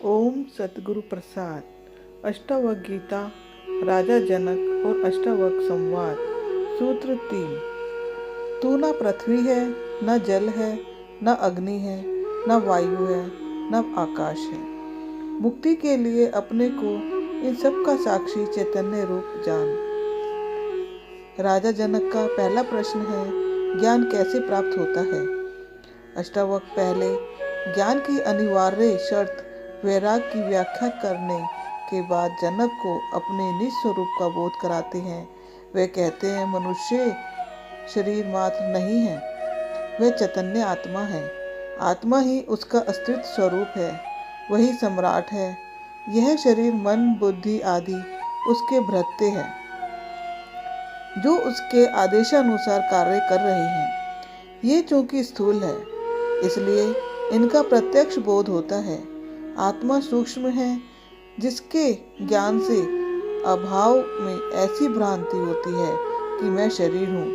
ओम सतगुरु प्रसाद। अष्टावक्र गीता, राजा जनक और अष्टावक्र संवाद। सूत्र 3। तू न पृथ्वी है, न जल है, न अग्नि है, न वायु है, न आकाश है। मुक्ति के लिए अपने को इन सब का साक्षी चैतन्य रूप जान। राजा जनक का पहला प्रश्न है, ज्ञान कैसे प्राप्त होता है। अष्टावक्र पहले ज्ञान की अनिवार्य शर्त वैराग की व्याख्या करने के बाद जनक को अपने निज स्वरूप का बोध कराते हैं। वे कहते हैं, मनुष्य शरीर मात्र नहीं है, वह चैतन्य आत्मा है। आत्मा ही उसका अस्तित्व स्वरूप है, वही सम्राट है। यह शरीर मन बुद्धि आदि उसके भृत्य है, जो उसके आदेशानुसार कार्य कर रहे हैं। ये चूंकि स्थूल है, इसलिए इनका प्रत्यक्ष बोध होता है। आत्मा सूक्ष्म है, जिसके ज्ञान से अभाव में ऐसी भ्रांति होती है कि मैं शरीर हूँ,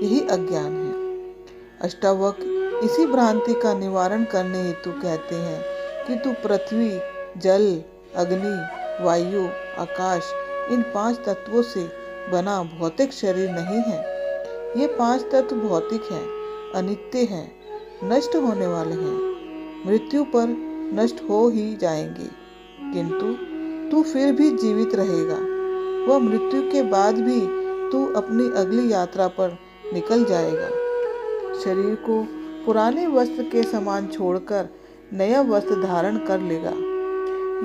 यही अज्ञान है। अष्टावक्र इसी भ्रांति का निवारण करने हेतु कहते हैं कि तू पृथ्वी, जल, अग्नि, वायु, आकाश, इन 5 तत्वों से बना भौतिक शरीर नहीं है। ये 5 तत्व भौतिक हैं, अनित्य हैं, नष्ट होने वाले हैं, मृत्यु पर नष्ट हो ही जाएंगे, किंतु तू फिर भी जीवित रहेगा। वह मृत्यु के बाद भी तू अपनी अगली यात्रा पर निकल जाएगा। शरीर को पुराने वस्त्र के समान छोड़कर नया वस्त्र धारण कर लेगा।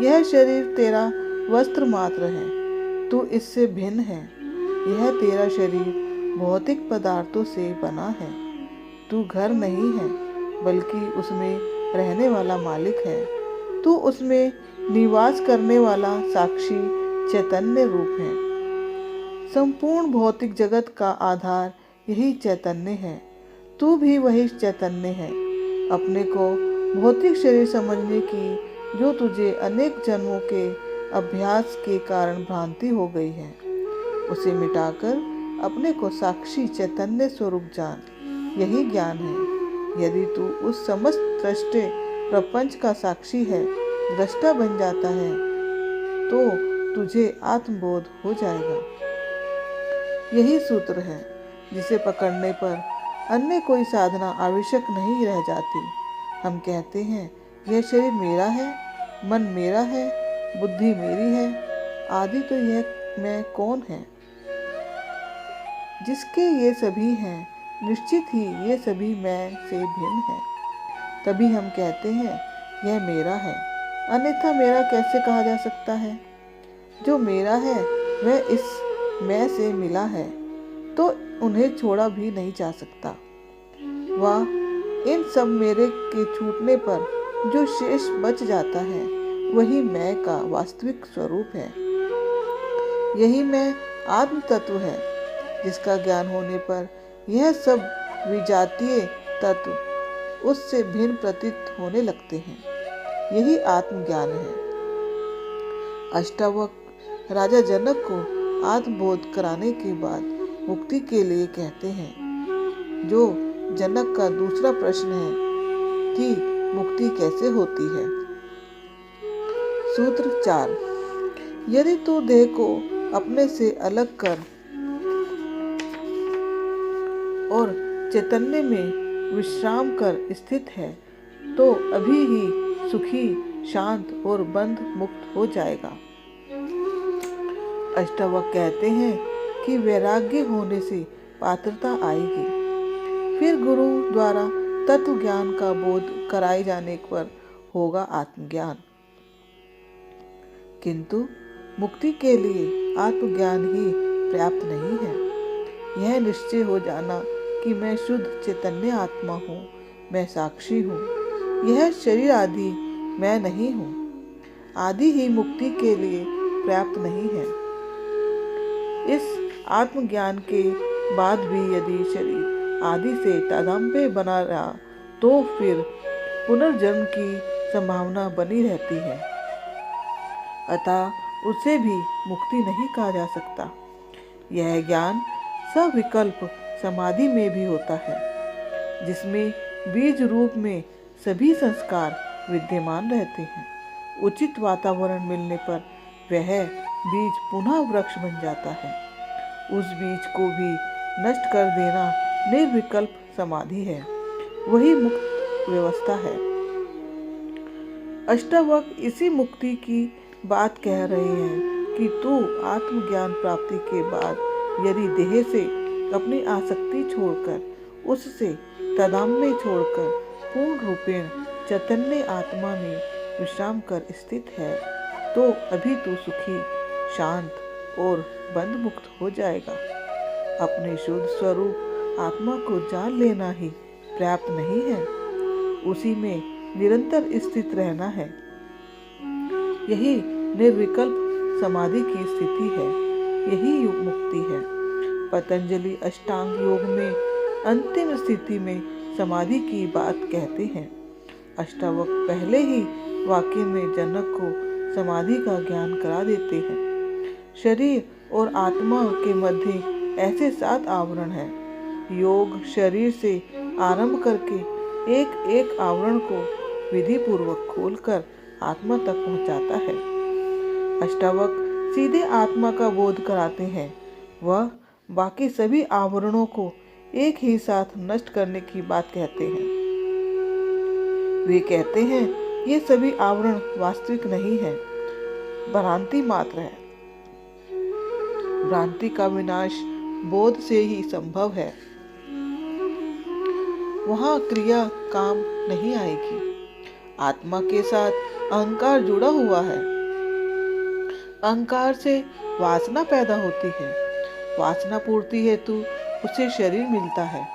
यह शरीर तेरा वस्त्र मात्र है, तू इससे भिन्न है। यह तेरा शरीर भौतिक पदार्थों से बना है। तू घर नहीं है, बल्कि उसमें रहने वाला मालिक है। तू उसमें निवास करने वाला साक्षी चैतन्य रूप है। संपूर्ण भौतिक जगत का आधार यही चैतन्य है। तू भी वही चैतन्य है। अपने को भौतिक शरीर समझने की जो तुझे अनेक जन्मों के अभ्यास के कारण भ्रांति हो गई है, उसे मिटाकर अपने को साक्षी चैतन्य स्वरूप जान। यही ज्ञान है। यदि तू उस समस्त दृष्टि प्रपंच का साक्षी है, दृष्टा बन जाता है, तो तुझे आत्मबोध हो जाएगा। यही सूत्र है जिसे पकड़ने पर अन्य कोई साधना आवश्यक नहीं रह जाती। हम कहते हैं, यह शरीर मेरा है, मन मेरा है, बुद्धि मेरी है, आदि तो यह मैं कौन है। जिसके ये सभी हैं, निश्चित ही ये सभी मैं से भिन्न है। तभी हम कहते हैं, यह मेरा है, अन्यथा मेरा कैसे कहा जा सकता है। जो मेरा है वह इस मैं से मिला है, तो उन्हें छोड़ा भी नहीं जा सकता। वह इन सब मेरे के छूटने पर जो शेष बच जाता है, वही मैं का वास्तविक स्वरूप है। यही मैं आत्म तत्व है, जिसका ज्ञान होने पर यह सब विजातीय तत्व उससे भिन्न प्रतीत होने लगते हैं। यही आत्मज्ञान है। अष्टावक्र राजा जनक को आत्मबोध कराने के बाद मुक्ति के लिए कहते हैं। जो जनक का दूसरा प्रश्न है कि मुक्ति कैसे होती है। सूत्र 4। यदि तू देह को अपने से अलग कर और चैतन्य में विश्राम कर स्थित है, तो अभी ही सुखी, शांत और बंध मुक्त हो जाएगा। अष्टावक्र कहते हैं कि वैराग्य होने से पात्रता आएगी, फिर गुरु द्वारा तत्व ज्ञान का बोध कराए जाने पर होगा आत्मज्ञान। किंतु मुक्ति के लिए आत्मज्ञान ही पर्याप्त नहीं है। यह निश्चय हो जाना कि मैं शुद्ध चैतन्य आत्मा हूँ, मैं साक्षी हूँ, यह शरीर आदि मैं नहीं हूँ, आदि ही मुक्ति के लिए पर्याप्त नहीं है। इस आत्मज्ञान के बाद भी यदि शरीर आदि से तादात्म्य बना रहा, तो फिर पुनर्जन्म की संभावना बनी रहती है। अतः उसे भी मुक्ति नहीं कहा जा सकता। यह ज्ञान सविकल्प समाधि में भी होता है, जिसमें बीज रूप में सभी संस्कार विद्यमान रहते हैं। उचित वातावरण मिलने पर वह बीज पुनः वृक्ष बन जाता है। उस बीज को भी नष्ट कर देना निर्विकल्प समाधि है, वही मुक्त व्यवस्था है। अष्टावक्र इसी मुक्ति की बात कह रहे हैं कि तू आत्मज्ञान प्राप्ति के बाद यदि देह से अपनी आसक्ति छोड़कर, उससे तादात्म्य छोड़कर पूर्ण रूपेण चैतन्य आत्मा में विश्राम कर स्थित है, तो अभी तू सुखी, शांत और बंध मुक्त हो जाएगा। अपने शुद्ध स्वरूप आत्मा को जान लेना ही पर्याप्त नहीं है, उसी में निरंतर स्थित रहना है। यही निर्विकल्प समाधि की स्थिति है, यही मुक्ति है। पतंजलि अष्टांग योग में अंतिम स्थिति में समाधि की बात कहते हैं। अष्टावक्र पहले ही वाक्य में जनक को समाधि का ज्ञान करा देते हैं। शरीर और आत्मा के मध्य ऐसे 7 आवरण हैं। योग शरीर से आरंभ करके एक एक आवरण को विधि पूर्वक खोलकर आत्मा तक पहुंचाता है। अष्टावक्र सीधे आत्मा का बोध कराते हैं। वह बाकी सभी आवरणों को एक ही साथ नष्ट करने की बात कहते हैं। वे कहते हैं ये सभी आवरण वास्तविक नहीं है, भ्रांति मात्र है। भ्रांति का विनाश बोध से ही संभव है। वहां क्रिया काम नहीं आएगी। आत्मा के साथ अहंकार जुड़ा हुआ है। अहंकार से वासना पैदा होती है। वासना पूर्ति हेतु उसे शरीर मिलता है।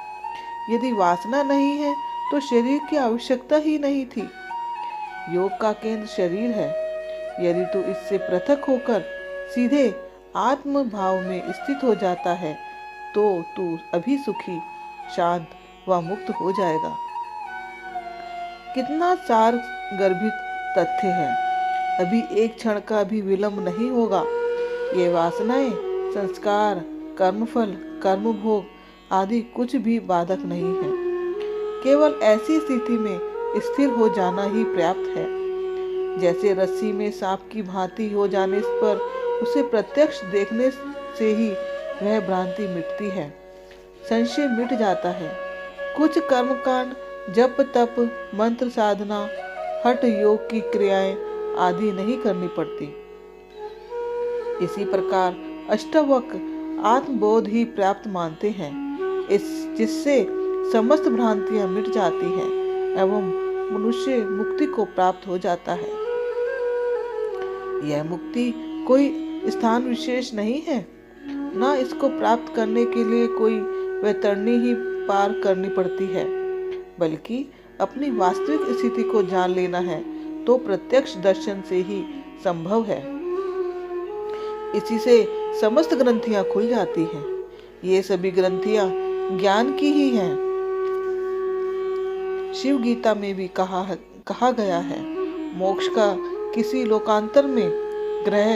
यदि वासना नहीं है तो शरीर की आवश्यकता ही नहीं थी। योग का केंद्र शरीर है। यदि तू इससे पृथक होकर सीधे आत्म भाव में स्थित हो जाता है तो तू अभी सुखी, शांत व मुक्त हो जाएगा। कितना सार गर्भित तथ्य है। अभी एक क्षण का भी विलंब नहीं होगा। ये वासनाएं, संस्कार, कर्मफल, कर्मभोग आदि कुछ भी बाधक नहीं है। केवल ऐसी स्थिति में स्थिर हो जाना ही पर्याप्त है। जैसे रस्सी में सांप की भांति हो जाने पर उसे प्रत्यक्ष देखने से ही वह भ्रांति मिटती है, संशय मिट जाता है। कुछ कर्मकांड, जप तप, मंत्र साधना, हठ योग की क्रियाएं आदि नहीं करनी पड़ती। इसी प्रकार अष्टावक्र आत्मबोध ही पर्याप्त मानते हैं, जिससे समस्त भ्रांतियां मिट जाती हैं एवं मनुष्य मुक्ति को प्राप्त हो जाता है। यह मुक्ति कोई स्थान विशेष नहीं है, ना इसको प्राप्त करने के लिए कोई वैतरणी ही पार करनी पड़ती है, बल्कि अपनी वास्तविक स्थिति को जान लेना है तो प्रत्यक्ष दर्शन से ही संभव है। इसी से समस्त ग्रंथियां खुल जाती हैं। ये सभी ग्रंथियां ज्ञान की ही हैं। शिव गीता में भी कहा गया है, मोक्ष का किसी लोकांतर में, ग्रह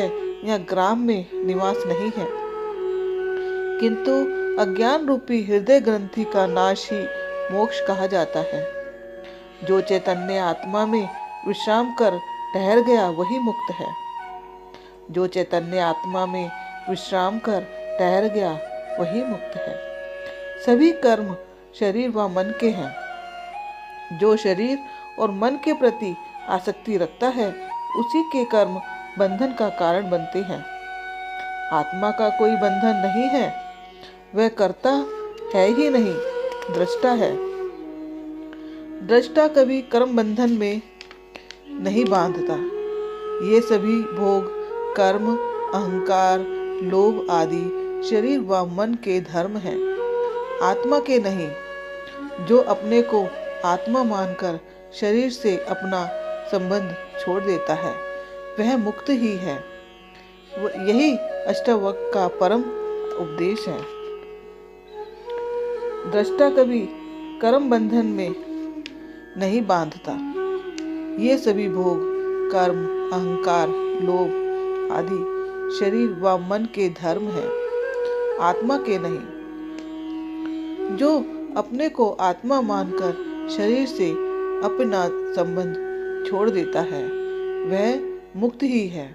या ग्राम में निवास नहीं है, किंतु अज्ञान रूपी हृदय ग्रंथि का नाश ही मोक्ष कहा जाता है। जो चैतन्य आत्मा में विश्राम कर ठहर गया वही मुक्त है। जो चैतन्य आत्मा में विश्राम कर ठहर गया वही मुक्त है। सभी कर्म शरीर व मन के हैं। जो शरीर और मन के प्रति आसक्ति रखता है उसी के कर्म बंधन का कारण बनते हैं। आत्मा का कोई बंधन नहीं है, वह कर्ता है ही नहीं, दृष्टा है। दृष्टा कभी कर्म बंधन में नहीं बांधता। ये सभी भोग, कर्म, अहंकार, लोभ आदि शरीर व मन के धर्म हैं, आत्मा के नहीं। जो अपने को आत्मा मानकर शरीर से अपना संबंध छोड़ देता है वह मुक्त ही है। यही अष्टावक्र का परम उपदेश है। दृष्टा कभी कर्म बंधन में नहीं बांधता। ये सभी भोग, कर्म, अहंकार, लोभ आदि शरीर व मन के धर्म हैं, आत्मा के नहीं। जो अपने को आत्मा मानकर शरीर से अपना संबंध छोड़ देता है वह मुक्त ही है।